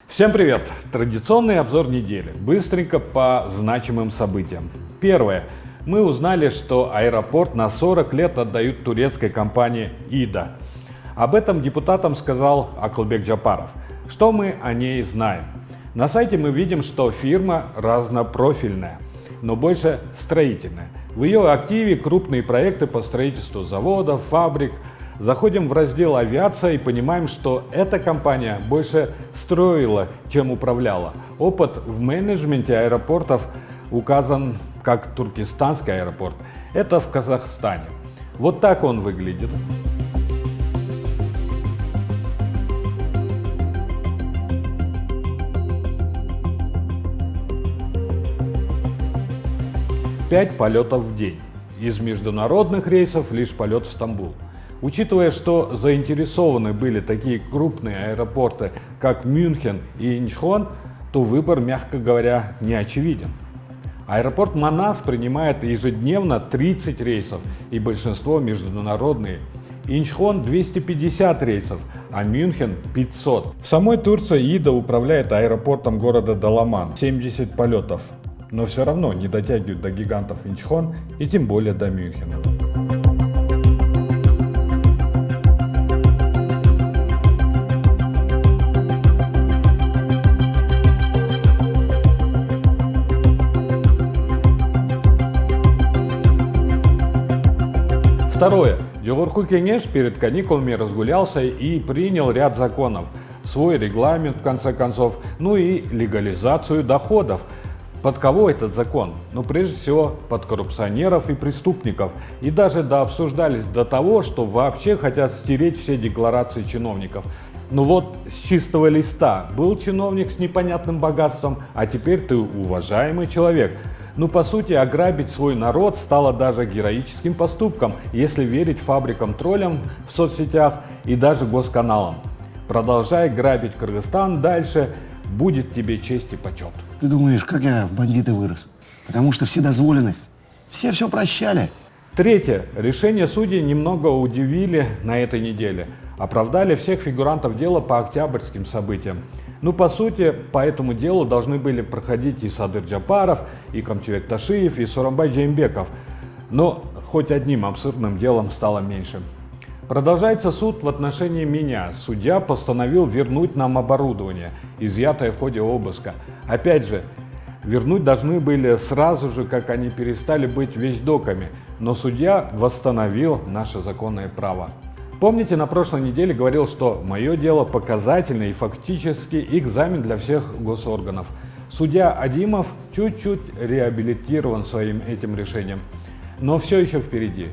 Всем привет! Традиционный обзор недели. Быстренько по значимым событиям. Первое. Мы узнали, что аэропорт на 40 лет отдают турецкой компании ИДА. Об этом депутатам сказал Акылбек Джапаров. Что мы о ней знаем? На сайте мы видим, что фирма разнопрофильная, но больше строительная. В ее активе крупные проекты по строительству заводов, фабрик. Заходим в раздел «Авиация» и понимаем, что эта компания больше строила, чем управляла. Опыт в менеджменте аэропортов указан как Туркестанский аэропорт. Это в Казахстане. Вот так он выглядит. Пять полетов в день. Из международных рейсов лишь полет в Стамбул. Учитывая, что заинтересованы были такие крупные аэропорты, как Мюнхен и Инчхон, то выбор, мягко говоря, не очевиден. Аэропорт Манас принимает ежедневно 30 рейсов, и большинство международные. Инчхон 250 рейсов, а Мюнхен 500. В самой Турции ИДА управляет аэропортом города Даламан, 70 полетов, но все равно не дотягивают до гигантов Инчхон и тем более до Мюнхена. Второе. Джогорку Кенеш перед каникулами разгулялся и принял ряд законов, свой регламент в конце концов, ну и легализацию доходов. Под кого этот закон? Ну прежде всего под коррупционеров и преступников. И даже дообсуждались до того, что вообще хотят стереть все декларации чиновников. Ну вот с чистого листа был чиновник с непонятным богатством, а теперь ты уважаемый человек. Ну, по сути, ограбить свой народ стало даже героическим поступком, если верить фабрикам-троллям в соцсетях и даже госканалам. Продолжай грабить Кыргызстан дальше, будет тебе честь и почет. Ты думаешь, как я в бандиты вырос? Потому что вседозволенность. Все прощали. Третье. Решение судей немного удивили на этой неделе. Оправдали всех фигурантов дела по октябрьским событиям. Ну, по сути, по этому делу должны были проходить и Садыр Джапаров, и Камчыбек Ташиев, и Сооронбай Жээнбеков. Но хоть одним абсурдным делом стало меньше. Продолжается суд в отношении меня. Судья постановил вернуть нам оборудование, изъятое в ходе обыска. Опять же, вернуть должны были сразу же, как они перестали быть вещдоками. Но судья восстановил наше законное право. Помните, на прошлой неделе говорил, что мое дело показательный и фактически экзамен для всех госорганов. Судья Адимов чуть-чуть реабилитирован своим этим решением, но все еще впереди.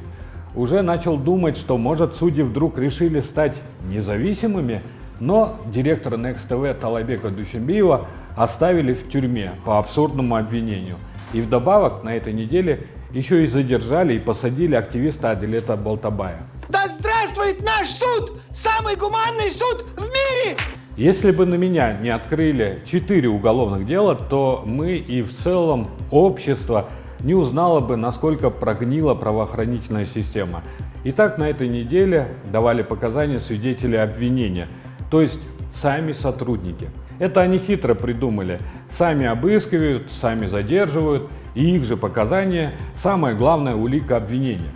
Уже начал думать, что может судьи вдруг решили стать независимыми, но директора Next TV Талайбека Душенбиева оставили в тюрьме по абсурдному обвинению. И вдобавок на этой неделе еще и задержали и посадили активиста Адилета Балтабая. Да здравствует наш суд! Самый гуманный суд в мире! Если бы на меня не открыли 4 уголовных дела, то мы и в целом общество не узнало бы, насколько прогнила правоохранительная система. Итак, на этой неделе давали показания свидетели обвинения, то есть сами сотрудники. Это они хитро придумали. Сами обыскивают, сами задерживают, и их же показания – самая главная улика обвинения.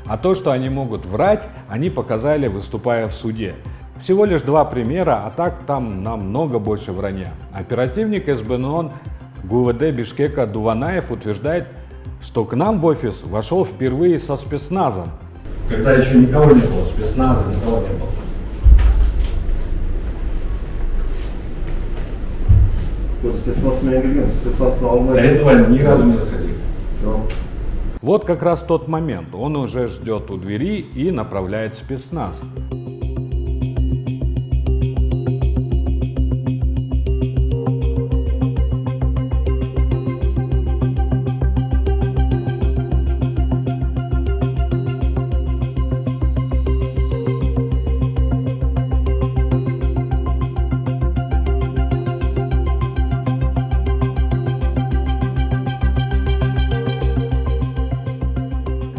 А то, что они могут врать, они показали, выступая в суде. Всего лишь 2 примера, а так там намного больше вранья. Оперативник СБНОН ГУВД Бишкека Дуванаев утверждает, что к нам в офис вошел впервые со спецназом. Когда еще никого не было, спецназа никого не было. Вот спецназ на Эгриган, спецназ на Алматы. До этого ни разу не заходили. Да. Вот как раз тот момент. Он уже ждет у двери и направляет спецназ.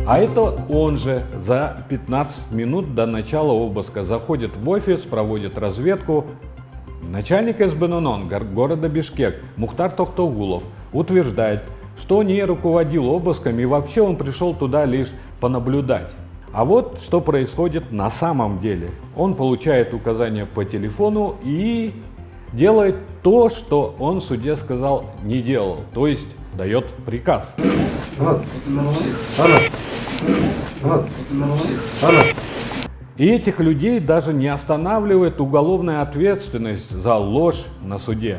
А это он же за 15 минут до начала обыска заходит в офис, проводит разведку, начальник СБНН города Бишкек Мухтар Тохтогулов утверждает, что он не руководил обыском и вообще он пришел туда лишь понаблюдать. А вот что происходит на самом деле. Он получает указания по телефону и делает то, что он в суде сказал не делал, то есть дает приказ. И этих людей даже не останавливает уголовная ответственность за ложь на суде.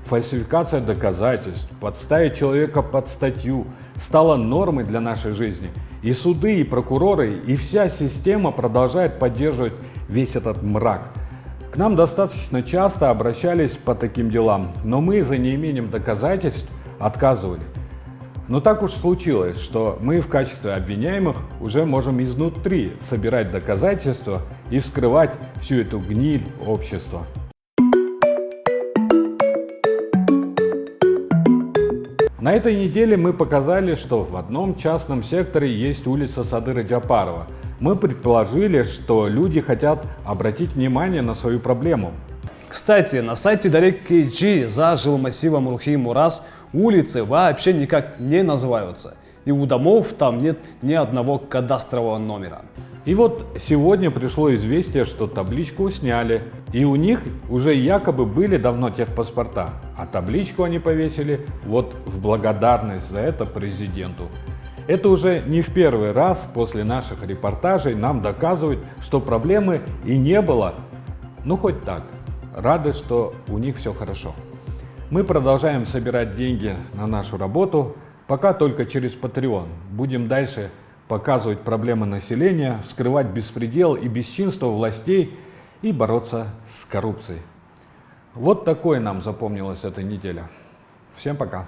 Фальсификация доказательств, подставить человека под статью стала нормой для нашей жизни. И суды, и прокуроры, и вся система продолжает поддерживать весь этот мрак. К нам достаточно часто обращались по таким делам, но мы за неимением доказательств отказывали. Но так уж случилось, что мы в качестве обвиняемых уже можем изнутри собирать доказательства и вскрывать всю эту гниль общества. На этой неделе мы показали, что в одном частном секторе есть улица Садыра Джапарова. Мы предположили, что люди хотят обратить внимание на свою проблему. Кстати, на сайте Дарек KG за жилмассивом Рухи Мурас улицы вообще никак не называются. И у домов там нет ни одного кадастрового номера. И вот сегодня пришло известие, что табличку сняли. И у них уже якобы были давно техпаспорта. А табличку они повесили вот в благодарность за это президенту. Это уже не в первый раз после наших репортажей нам доказывают, что проблемы и не было. Ну хоть так. Рады, что у них все хорошо. Мы продолжаем собирать деньги на нашу работу, пока только через Patreon. Будем дальше показывать проблемы населения, вскрывать беспредел и бесчинство властей и бороться с коррупцией. Вот такое нам запомнилась эта неделя. Всем пока.